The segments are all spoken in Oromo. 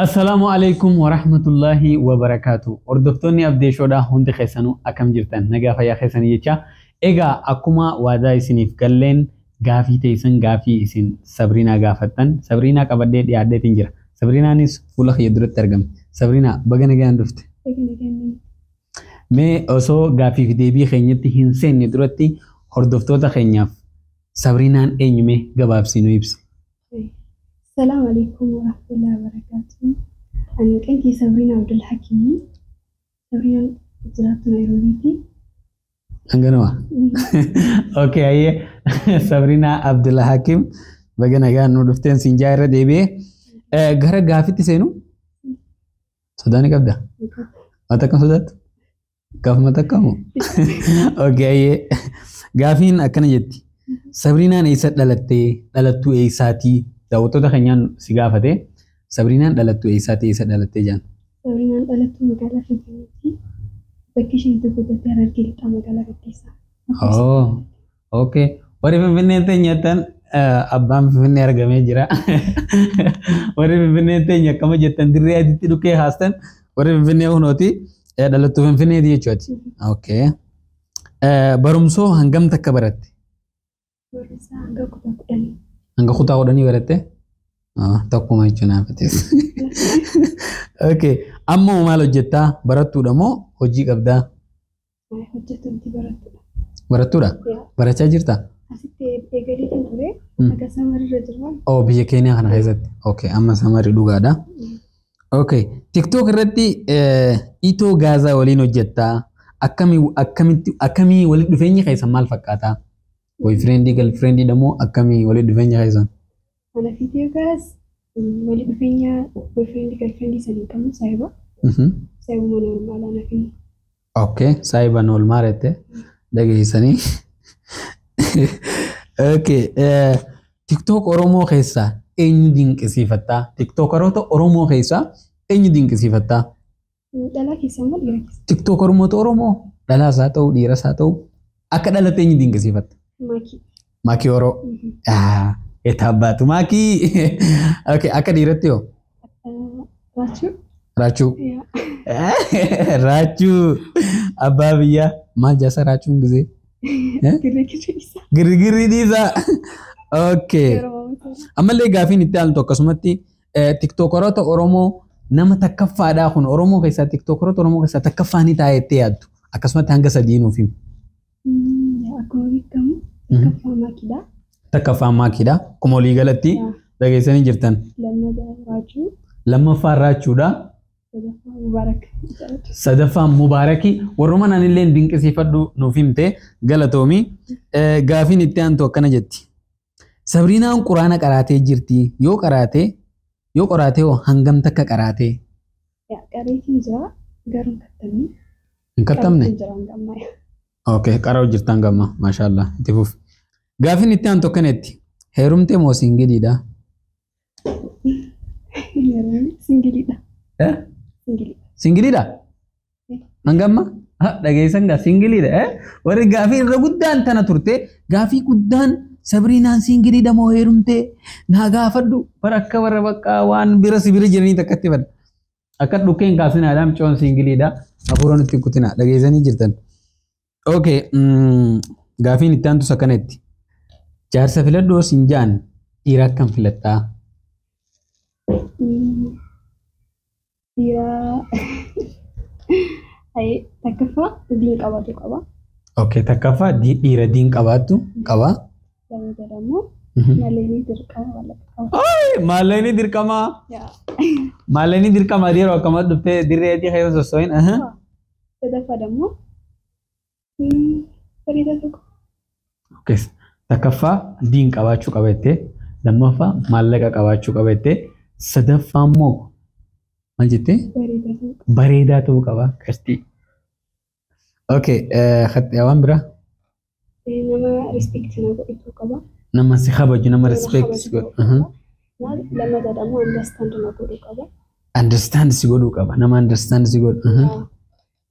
السلام عليكم ورحمة الله وبركاته. أردفتوني أبدي شودا هند خيسانو أكم جرتن نجا فيا خيسان يجا إيجا أكما وادا إسنيف كلن غافي تيسن غافي إسن سابرينا غافتن سابرينا كبدي يادة تنجر سابرينا نيس فولا خيدرت ترجم سابرينا بغن جان رفت مي أسو غافي في دبي خينيت هنسن ندرتي أردفتوتا خينياف سابرينا إنيمه غباب سينويبس. السلام عليكم ورحمة الله وبركاته. أنا كنتي سابرينا عبد الحكيم. سابرينا جرات نيروبي. أنغنوا. أوكي أيه سابرينا عبد الحكيم. بجنا جان نودفتين سنجارة دبي. غير غافي تسينو. سوداني كبدا. متى كم سودات؟ كم متى كم؟ أوكي أيه غافين أكن جدي. سابرينا نيسات دلتو إيساتي. Daawwattoota keenyaan si gaafate Sabrinaan dhalattu eessaati eessa dhalattee jaan? Sabrinaan dhalattu magaalaa Finfinneetti. Bakki isheen itti guddatte Harargee lixaa magaalaa Baddeessaa. Oh, okay. Warri Finfinnee teenyattan abbaan Finfinnee argamee jira. Warri Finfinnee teenya akkama jettan dirree adiitti dhukkee haastan warri Finfinnee hunooti dhalattu Finfinneeti jechuudha. Okay. Barumsoo hangam takka baratte? Barumsa hanga kutaa kudhanii. Hanga kutaa kudhanii baratte? Tokkuma jechuun haafates. Okay. Amma maal hojjettaa? Barattuudha moo hojii qabdaa? Hojjettooti barattuudha. Barattuudha? Barachaa jirtaa? Asitti eegalee kan ture akka samarirra jirra. Oh biyya keenya kana keessatti. Okay. Amma samarii dhugaadha. Okay. TikTok irratti itoo gaazaa waliin hojjettaa? Akkamii walitti dhufeenyi keessan maal fakkaataa? Boyfriendii girlfriendii damo akkamii walitti dhufeenya keessan? Ana video gaas walitti dhufeenya boyfriendii girlfriendii sanii kamu saayiba. Saayiba normaala ana fi. Okay, saayiba normaala jette dhageessanii. Okay, TikTok Oromoo keessaa eenyu dinqisiifattaa? TikTokeroota Oromoo keessaa eenyu dinqisiifattaa? Dhalaa keessaa moo dhiira keessaa? TikTokeroota Oromoo dhalaas haa ta'u dhiiras haa ta'u akka dhalate eenyu dinqisiifatta? Maki. Maki Oro. Etabbatu Maki. Okay, akka dhiiratti yoo? Rachuu. Rachuu. Rachuu. Abbaa biyyaa maal jaasa Rachuun gisee? Girgirri dhiisa. Okay. Ammallee gaafiin itti aantu akkasumatti TikTokeroota Oromoo nama takkaffaadhaa kun Oromoo keessaa TikTokeroota Oromoo keessaa takkaffaa taa'ee itti yaaddu akkasumatti hanga sadii nuuf himu. Akkuma beekamu takkaffaa Makiidha. Takkaffaa Makiidha. Kuma walii galatti dhageessanii jirtan. Lammaffaa Rachuudha. Sadaffaa Mubaaraki. Warruma naanillee dinqisiifadhu nuuf himte galatoomi. Gaafiin itti aantu akkana jetti. Sabrinaan quraana qaraatee jirti. Yoo qaraatee hangam takka qaraatee? Qareetiin jira garuu kattamni. Hin kattamne? Okay, qaroo jirtan gamma, mashallah. Itti fufi. Gaafiin itti aantu akkanetti. Heerumtee moo singiliidha? Singiliidha. Singiliidha? Hangamma? Dhageessan gaa singiliidha. Warri gaafii irra guddaan tana turte gaafii guddaan Sabrinaan singiliidha moo heerumtee naa gaafadhu bara akka warra bakka waan bira sibira jiranii takkatti bada. Akka dhukkeen kaasinaadhaan coon singiliidha. Hafuuroon itti kutina dhageessanii jirtan. Okay, gaafiin itti aantu sakkanetti. Jaarsa filadhoo sinjaan dhiira akkam filattaa? Dhiira takkaffaa diin qabaatu qaba. Okay, takkaffaa dhiira diin qabaatu qaba. Lammaffaa immoo maaleenii dirqama qaba. Maaleenii dirqama. Maaleenii dirqama yeroo akkama dhuftee dirree adii keessa sossooyin. Sadaffaa immoo bareedaa tokko. Okay. Takkaffaa diin qabaachuu qabattee, lammaffaa maallaqa qabaachuu qabattee, sadaffaa immoo maal jettee? Bareedaa ta'uu qaba. Qasti. Okay, waan biraa? Nama respect nama godhachuu qaba. Nama si kabaju, nama respect godhu. Lammataa immoo understand nama godhuu qaba. Understand si godhuu qaba. Nama understand si godhu.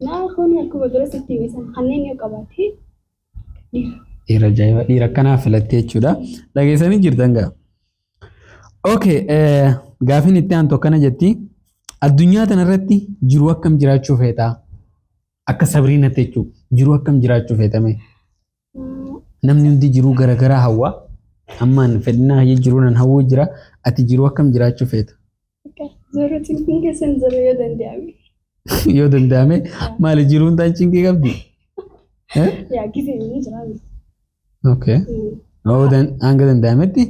Naa kun akkuma dura sitti himsan kanneen yoo qabaate dhiira. Dhiira ajaa'iba dhiira akkanaa filattee jechuudha. Dhageessanii jirtan gaa. Okay, gaafiin itti aantu akkana jetti. Addunyaa tanarratti jiruu akkam jiraachuu feetaa? Akka Sabriina jechuun jiruu akkam jiraachuu feetame? Namni hundi jiruu garaagaraa hawwa. Ammaan fedhinaa jiruu nan hawwuu jira. Ati jiruu akkam jiraachuu feeta? Zoro cinqii keessan zoro yoo danda'ame. Yoo danda'ame maali jiruun taan cinqii qabdi? Yaa gisee ni jiraatu. Okay. Hanga danda'ametti?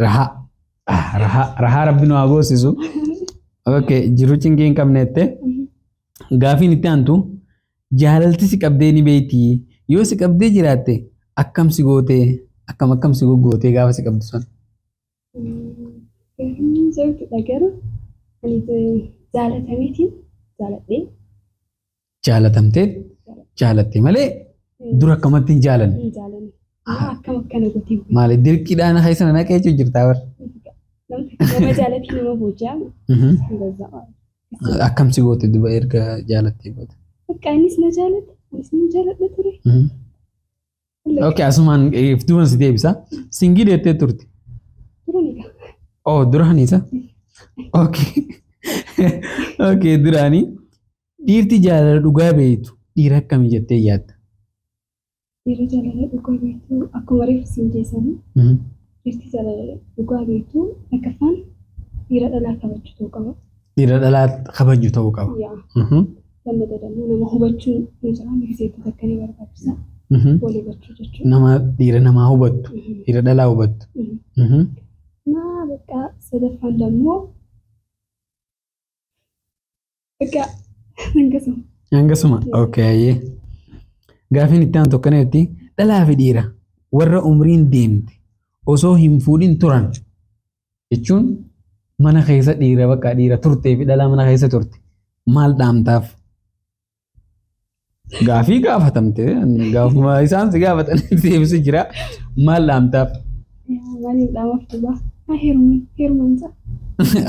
Rahaa rabbi nu haa goosisu. Okay, jiruu cinqii hin qabneette. Gaafiin itti aantu jaalalti si qabdee ni beekti. Yoo si qabdee jiraatte akkam si gootee akkam si gootee gaafa si qabdu sun? Zortu dhagara ani jaalatameetiin jaaladhee. Jaalatamtee jaalatte malee dura akkamatti hin jaalanne? Hin jaalanne. Akkam akkana gootee. Maali dirqiidhaan haa sana naqee jechuu jirtaa bara? Nama jaalatii nama boojaa. Akkam si goote duba erga jaalattee goote? Bakka innis na jaalate. Innis na jaaladha ture. Okay, asumaan iftuun si deebisa. Singii deettee turte? Duraniidha. Oh, duraaniisa? Okay. Okay, duraanii. Dhiirti jaalala dhugaa beektu dhiira akkamii jettee yaadda? Dhiira jaalala dhugaa beektu akkuma reeffa siin jeessanii. Dhiirti jaalala dhugaa beektu akkafaan dhiira dhalaa kabajuu qaba. Dhiira dhalaa kabaju ta'uu qaba. Lammata dammoo nama hubachuun ni jira. Migiseetti akka ni barbaachisa. Wal hubachuu jechuudha. Nama dhiira namaa hubattu. Dhiira dhalaa hubattu. Naa bakka sadaffaan dammoo bakka hangasuma. Hangasuma. Okay. Gaafiin itti aanu tokkoneetti dhalaa fi dhiira warra umriin deemte osoo hin fuudhin turan jechuun mana keessa dhiira bakka dhiira turtee fi dhalaa mana keessa turte maal dhaamtaaf? Gaafii gaafatamte gaafuma isaan si gaafatan deebisu jira maal dhaamtaaf? Maaliin dhaamaaf duba? Heerumansa.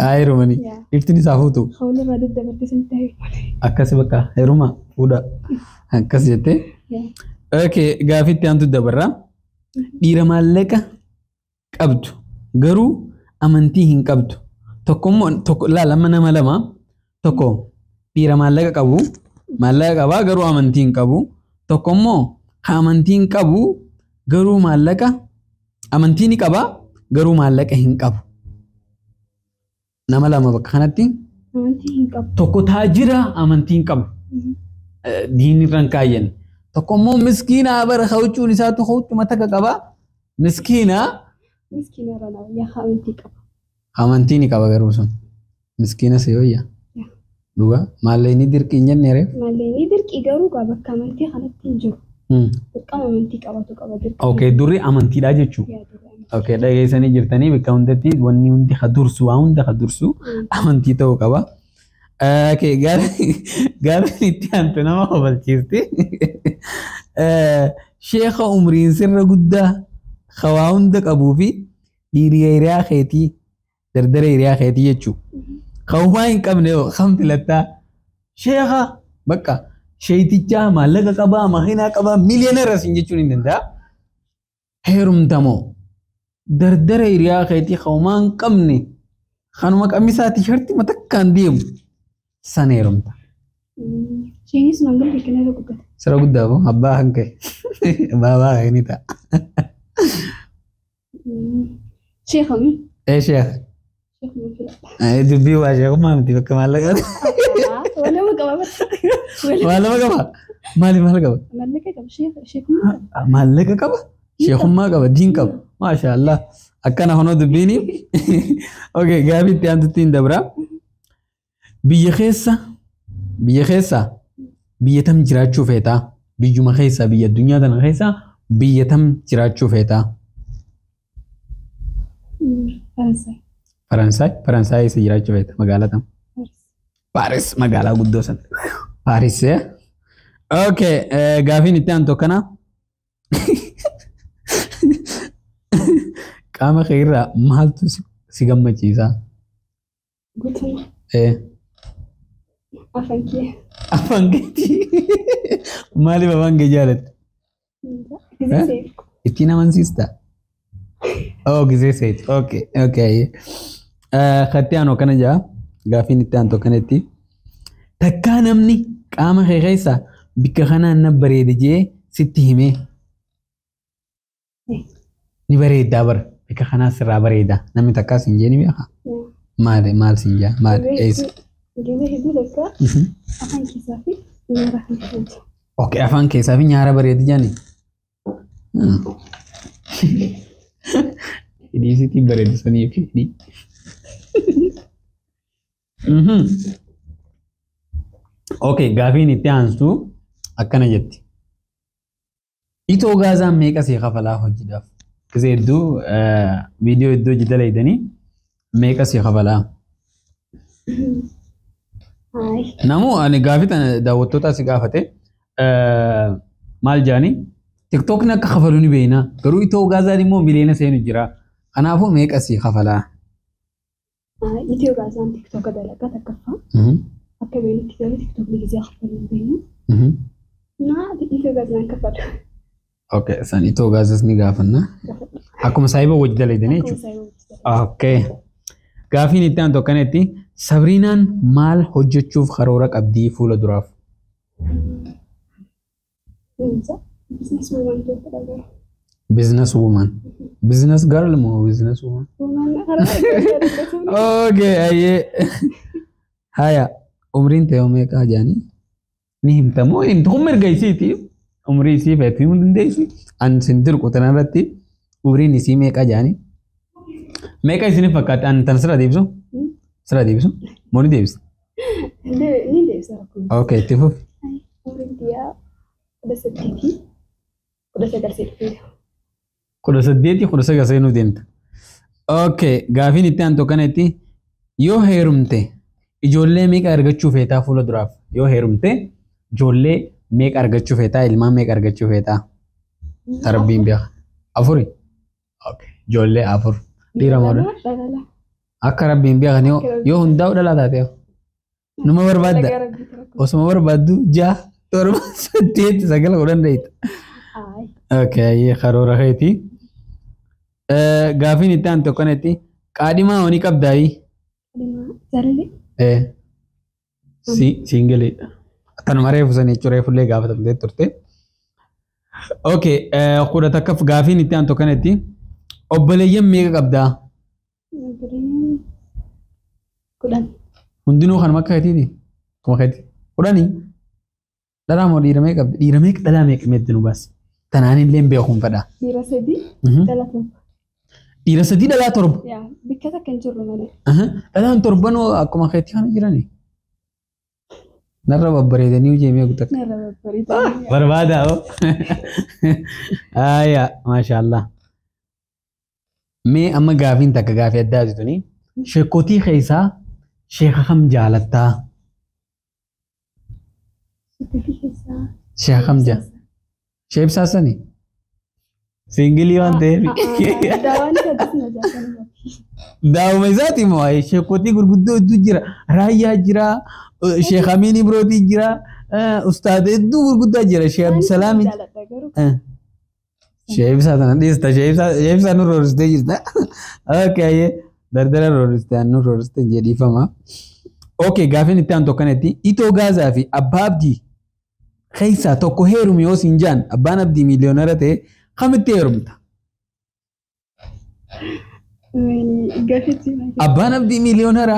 Heerumani. Iftiin isaa fuutu. Hawlirraa daddabartee sanitti heerumani. Akkas bakka heeruma fuudha. Akkas jettee. Okay, gaafii itti aantu dabarra. Dhiira maallaqa qabdu garuu amantii hin qabdu. Tokko lama nama lama tokko dhiira maallaqa qabu maallaqa qabaa garuu amantii hin qabu. Tokko immoo amantii hin qabu garuu maallaqa amantii ni qabaa garuu maallaqa hin qabu. Nama lama bakka kanatti Amantii hin qabu. tokko taajira amantii hin qabu. Diinni irraan kaayyan. Tokko immoo miskiina bara hawchuun isaatu hawchuma takka qabaa. Miskiina Miskiina yaa amantii qaba. amantii ni qaba garuu sun. Miskiina seeyooyya. Dhugaa maallee ni dirqii hin jenne reef. Maallee ni dirqii garuu bakka amantii kanatti hin jiru. Dirqama amantii qabatu qaba dirqama. Okay, durri amantiidha jechuudha. Okay, dhageessanii jirtanii bakka hundatti wanni hundi hadursu waan hunda hadursu amantii ta'uu qaba. Okay, gaafiin itti aantu nama hubachiisti. Sheekha umriin sirra guddaa hawaa hunda qabuu fi dhiira hiriyaa keetii dardara hiriyaa keetii jechuudha. Hawaa hin qabne kam filattaa? Sheekha bakka sheetichaa maallaqa qabaa makiinaa qabaa miiliyoonera siin jechuun hin danda'a. Heerumtamoo dardara hiriyaa keetii hawaa hin qabne kanuma qamisaa tishartii matakkaan deemu san heerumta. Isheenis mangal beeknaa guddate. Sira guddaa boo abbaa kan ka'e baabaa kan inni ta'a. Sheekami. Sheekha. Dubbii waa sheekummaa miti bakka maallaqa. Walama qaba. Maalama qaba? Maal qaba? Maallaqa qaba sheekummaa qaba. Maallaqa qaba? Sheekummaa qaba diin qaba. Maasha Allah. Akkana honoo dubbiini. Okay, gaafii itti aantutti hin dabra. Biyya keessa biyya tam jiraachuu feetaa? Biyyuma keessa biyya addunyaa tana keessa biyya tam jiraachuu feetaa? Faransaay eessa jiraachuu feeta? Magaalaa tam? Paaris magaalaa guddoo sana. Paaris. Okay, gaafiin itti aantu kana. Qaama kee irraa maaltu si gammachiisa? Guutuma. Afaan kee. Afaan keetii. Maaliif afaan kee jaalatte? Gisee seefu. Ittiin amansiista? Oh, gisee seetu. Okay. Katti aanoo kana jaa. Gaafiin itti aantu akkanatti. Takkaa namni qaama kee keessa bikka kanaan na bareede jee sitti himee. Ni bareeddaa bara. Bikka kanaa sirraa bareeda. Namni takkaa siin jee ni beekaa? Maal siin jaa? Maal eessa? Gibee hedduu takka afaan keessaa fi nyaara kan keessatti. Okey, afaan keessaa fi nyaara bareedi jaani. Hidhii sitti bareedisanii fi hidhii. Okey, gaafiin itti aantu akkana jetti. Itoo gaazaan meeqa sii kafalaa hojiidhaaf? Kisee hedduu viidiyoo hedduu hojii dalaydanii meeqa sii kafalaa? Namoo ani gaafii tana daawwattoota si gaafate maal jaanii? TikTokni akka kafalu ni beekna. Garuu itoo gaazaan immoo miliyoona seenu jira. Kanaafuu meeqa sii kafalaa? Itoo gaazaan TikToka dalagaa takkaffaa. Akka beeknutti garuu TikTokni gisee kafalu hin beeknu. Itoo gaazaan kafalu. Okay, san itoo gaazas ni gaafanna. Akkuma saayiba hojii dalaydanii jechuudha. Okay. Gaafiin itti aantu akkanatti Sabriinaan maal hojjechuuf karoora qabdii fuula duraaf? Business woman. Business girl moo business woman? Okay, ayyee. Haya, umriin ta'e meeqa jaanii? Ni himta moo himta? Kun mirga isiiti. Umrii isii feetii himuu dandeessi. An sin dirqu tanarratti umriin isii meeqa jaanii? Meeqa isiniif fakkaate? An tan sirra deebisu? Sirra deebisu? Moo ni deebisa? Ni deebisa. Okay, itti fufi. Umriin biyyaa 18 19 18 seenuu deemta. Okay, gaafiin itti aantu kanatti yoo heerumte ijoollee meeqa argachuu feetaa fuula duraaf? Yoo heerumte ijoollee meeqa argachuu feetaa? Ilmaan meeqa argachuu feetaa? Rabbiin beeka. Afuri? Okay, ijoollee afur. Dhiira moo dhala? Akka Rabbiin beekan yoo hundaa'u dhalaa taate numa barbaadda. Osuma barbaaddu 6 7 8 9 godhan deeyta. Okay, karoora keeti. Gaafiin itti aantu kanatti qaadhimaa horii qabdaayi? Jaalale. Siingilee. Tanuma reefu san jechuun reefullee gaafatamtee turte. Okay, kudha takkaaf gaafiin itti aantu kanatti obboleeyyan meeqa qabdaa? Kudhan. Hundinuu kan makka keetiiti? Kuma keeti? Kudhanii? Dhalaa moo dhiira meeqa qabdi? Dhiira meeqa dhalaa meeqa meetti nu baasi? Tanaan illee beekuun fedha. Dhiira 3 dhala 7. Dhiira 3 dhalaa 7? Yaa bikka takka hin jirru malee. Dhalaan 7 akkuma keetti kana jiranii? Narra babbareedanii hojii meeqa takka? Narra babbareedanii. Barbaadaa hoo? Aayaa, maashaallah. Mee amma gaafiin takka gaafii addaa jirtuni. Sheekotii keessaa sheeka kam jaalattaa? Sheeka kam jaa? Shee ibsaasanii? Siingilii waan ta'eef. Daawuma isaati moo sheekotii gurguddoo hedduu jira. Raayyaa jira. Sheek Amiin Ibrooti jira. Ustaada hedduu gurguddaa jira. Sheek Abdusalaam. Shee ibsaa sana dhiista. Shee ibsaa nu rooristee jirta. Okay. Dardara rooristee nu rooristee jedhiifama. Okay, gaafiin itti aantu akkanatti itoo gaazaa fi abbaa abdii keessaa tokko heerumi yoo siin jaan abbaan abdii miiliyoonara ta'e kamitti heerumta? Abbaan abdii miiliyoonara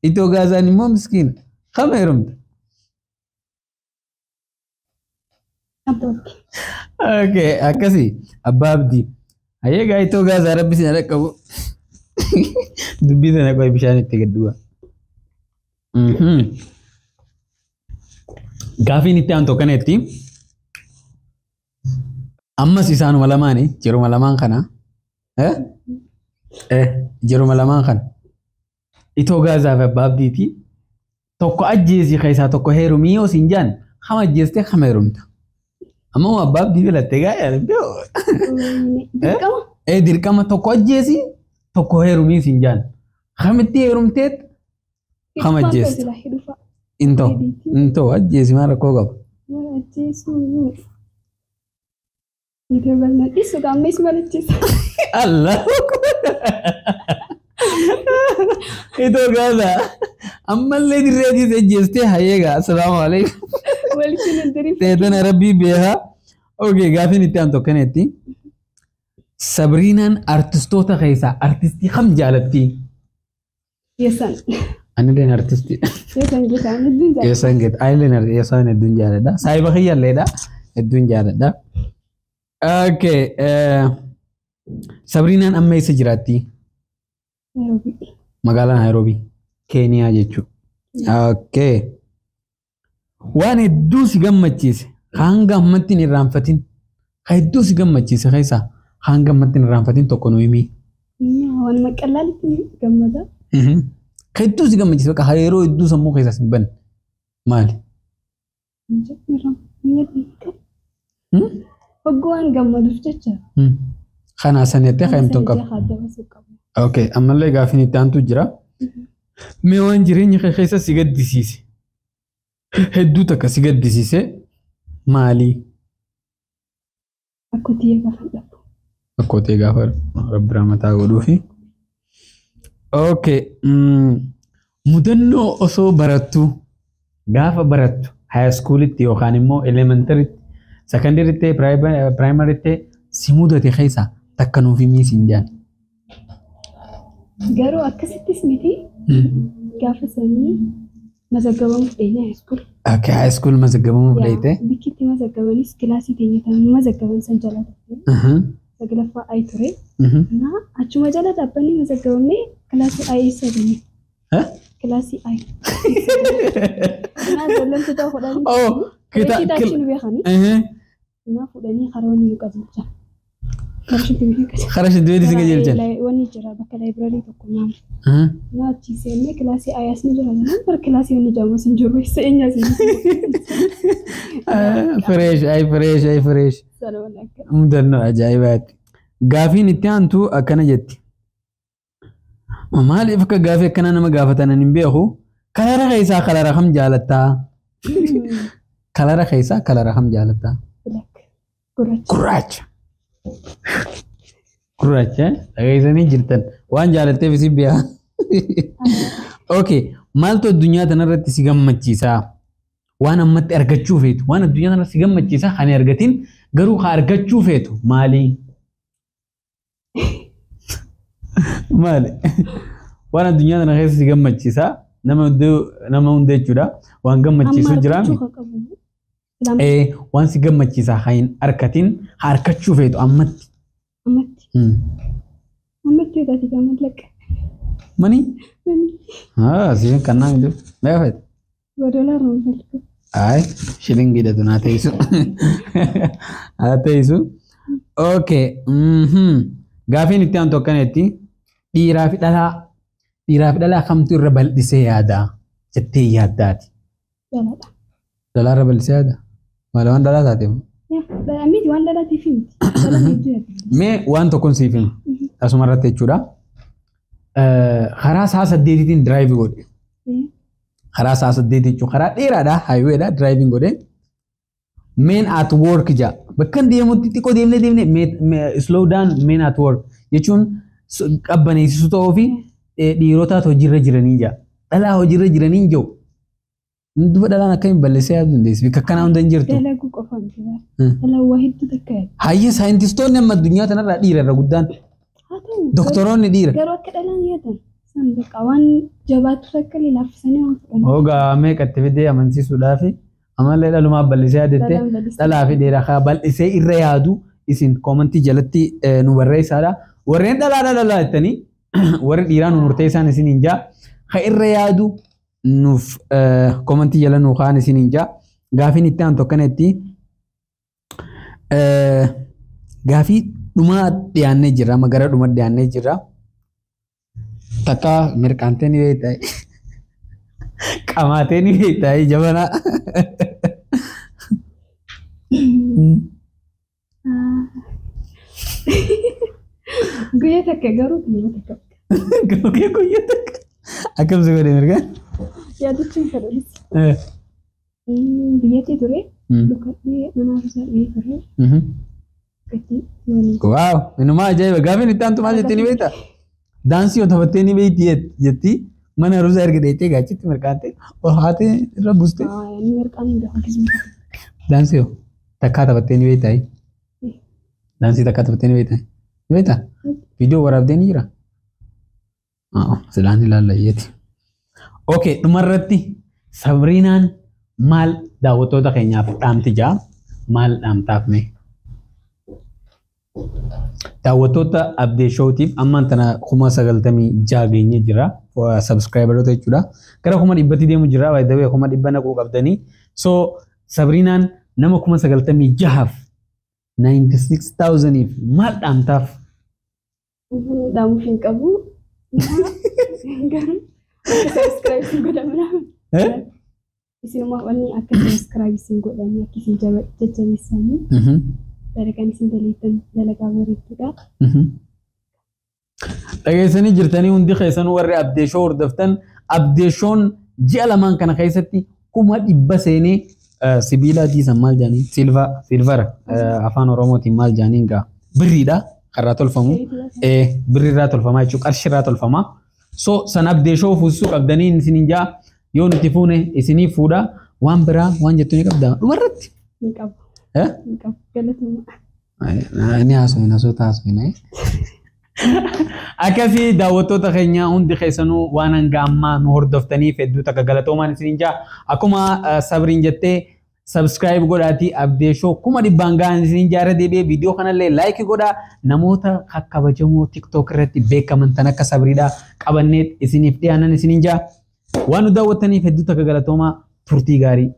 itoo gaazaan immoo miskiina kam heerumta? Okay, akkasii abbaa abdii. Hayyeegaa itoo gaazaa rabbi sin dhaqqabu. Dubbii sana qoy bishaan itti gaddu'a. Gaafiin itti aantu kanatti ammas isaanuma lamaanii jiruma lamaan kana jiruma lamaan kana itoo gaazaa fi abbaa abdiiti tokko ajjeesii keessaa tokko heerumii yoo siin jaan kam ajjeestee kam heerumta? Ammoo abbaa abdii filattee gaa'ee dirqama tokko ajjeesii tokko heerumii siin jaan kamitti heerumteet kam ajjeesta? Intoo ajjeesi maa rakkoo qaba? Allah itoo gaazaa أما اللي دريتي سجستي هيجا السلام عليكم ولكن الدريم تيتنا ربي بها أوكي قافين إنتي أنتو كنتي سابرينان أرتستوتا خيسا أرتستي خم جالتي يسان أنا دين أرتستي يسان جيسان الدين زي يسان جت أيلينر يسان الدون جالدا سايبا خيال ليدا الدون جالدا أوكي سابرينان أما يسجراتي نيروبي magaalaa Naayiroobii Keeniyaa jechuudha. Okay. Waan hedduu si gammachiise hanga ammatti hin irraanfatin hedduu si gammachiise keessaa hanga ammatti hin irraanfatin tokko nu himi. waan maqallaalitti gammada Hedduu si gammachiise bakka yeroo hedduu sammuu keessaa sin banne maali? Hoggaan gammaduuf jecha Kanaa saneettee qayyamtoon qaba. Okay, ammallee gaafiin itti aantu jira. Mee waan jireenya kee keessa si gaddisiise hedduu takka si gaddisiise maali? Akkootii gaafa dhabu. Akkootii gaafa rabbi ramataa godhuufi. Okay, mudannoo osoo barattu gaafa barattu high schoolitti yookaan immoo elementarytti secondarytti primarytti si mudate keessa takka nuuf himii siin jaan. Garuu akkasittis miti gaafa sanii mazaggabamuuf dheeyne high school. Okay, high school mazaggabamuuf dheeyte. Bikkitti mazaggabanis kilaasii teenyatamu mazaggaban san jala taate. Saglaffaa ayi ture. Achuma jala dhaabbanni mazaggabamne kilaasii ayi sadii. Kilaasii ayi. Naa jallamtu ta'uu fudhanii. Oh, kita achiin beekanii. Naa fudhanii karoonni nu qajeelcha. خرج الدويدي سنجا جيلجان واني جرى بك لايبراري تكو نعم ناتي سيني كلاسي آياس نجرى نمبر كلاسي وني جامو سنجرو سينيا فريش أي فريش سلام عليك مدرنو عجائبات غافين اتيانتو أكنا جتي مالي فكا غافي أكنا نما غافتانا نمبيخو كالارا خيسا كالارا خم جالتا كالارا خيسا كالارا خم جالتا كراج Gurraacha dhageessanii jirtan waan jaalatteef isin bi'a. Okay, maaltu addunyaa tanarratti si gammachiisa? Waan ammatti argachuu feetu waan addunyaa tanarratti si gammachiisa kan argatin garuu haa argachuu feetu maali? Maali? Waan addunyaa tana keessa si gammachiisa nama hundee jechuudha waan gammachiisu jiraami. Waan si gammachiisa hin argatin haa argachuu feetu ammatti. Ammatti yootati gammadlaq. Mani? Mani. Siifin kannaa hin jiru. Mee fayyada? Godolaa roonfalku. Ay, shilingiidhatu naa teessu. Haa teessu. Okay. Gaafiin itti aantu akkanatti dhiiraa fi dhalaa kamtu irra bal'isee yaada jettee yaaddaati. Dhalaadha. Dhalaa irra bal'isee yaada? Maali waan dhalaa taateef? Miti waan dhalaatiif miti. Mee waan tokkoon siif hima. Asuma irratti jechuudha. Karaa sa'a 8tiin diraayiv godhe. Karaa sa'a 8 jechuun karaa dheeraadha haayiweedha diraayiviin godhe. Men at work jaa. Bakka deemutti xiqqoo deemnee slow down men at work jechuun qabbaneessisu ta'uu fi dhiirotaatu hojiirra jiranii jaa. Dhalaa hojiirra jiranii jiru. Duba dhalaan akkamiin balleessee yaaduu dandeessi? Bakka akkanaa hunda hin jirtu. Dalaguu qofa miti. Dhalaa waa hedduu takka yaadu. Hayyee saayintistoonni amma addunyaa tanarraa dhiira irra guddaan. Haa ta'u. Doktoroonni dhiira. Garuu akka dhalaan yaadan. San bakka waan jabaatu takka illee laaffisanii waan fudhan. Hoogaa meeqatti fidee amansiisuudhaa fi amallee dhalumaa bal'isee yaadatte dhalaa fi dhiira bal'isee irra yaadu isin koomantii jalatti nu barreessaadha. Warreen dhalaa jettanii warri dhiiraa nu murteessaan isin hin jaa. Ka irra yaadu nuuf koomantii jala nuu kaan isin hin jaa. Gaafiin itti aantu akkanatti gaafii dhumaa dhiyaannee jirra. Amma gara dhumaa dhiyaannee jirra. Takka mirqaantee ni beektaa? Qamaatee ni beektaa jabanaa? Guyyaa takka garuu guyyaa takka. Guyyaa takka. Akkam si godhe mirgaan? Yaadachuun fedhanis. Biyyatti ture. Dukkadhee mana isaa dhiyee ture. Waaw! Inumaa ajaa'iba! Gaafiin itti aantu maal jettee ni beektaa? Daansii yoo taphattee ni beekti jetti mana ruusa erga deettee gaachitti mirqaattee ol haatee irra buustee. Inni mirqaan hin gahu akkasuma. Daansii hoo takkaa taphattee ni beektaa? Daansii takkaa taphattee ni beektaa? Ni beektaa? Viidiyoo waraabdee ni jira? Silaan ilaalla iyyeeti. Okay, dhumarratti Sabriinaan maal daawwattoota keenyaaf dhaamti jaa? Maal dhaamtaaf mee? Daawwattoota Abdee Showtiif ammaan tana 96 geenye jira. Subscriberoota jechuudha. Gara 100 deemu jira. By the way 100 naquu qabdanii. So Sabriinaan nama 96,000 96,000 maal dhaamtaaf? Dhaamuuf hin qabu. Subscribe sin godhamna. Isinuma wanni akka subscribe sin godhanii akka isin jajjabeessanii. Dalagaan isin daleettan dalagaa bareedduudha. Dhageessanii jirtanii hundi keessanuu warri Abdee Show hordoftan Abdee Shown ji'a lamaan kana keessatti 100 seenee sibiilaatii san maal jaanii silvara afaan oromootiin maal jaaniin gaa birriidha karraa tolfamu birriirraa tolfamaa jechuun qarshiirraa tolfamaa. So san Abdee Show fuusisuu qabdanii isiniin jaa yoo nuti fuune isinii fuudha waan biraa waan jettu ni qabda dhumarratti. Hin qabu. Hin qabu galatuma. Ni haasofna soota haasofna. Akkasii daawwattoota keenya hundi keessanuu waan hanga ammaa nu hordoftaniif hedduu takka galatoomaan isiniin jaa akkuma Sabriin jettee subscribe godhaatii Abdee Show 100 gahan isiniin jaa irra deebi'ee viidiyoo kanallee like godhaa namoota kabajamoo TikTok irratti beekaman tan akka Sabriidhaa qabanneet isiniif dhiyaanan isiniin jaa waan nu daawwattaniif hedduu takka galatoomaa turtii gaarii.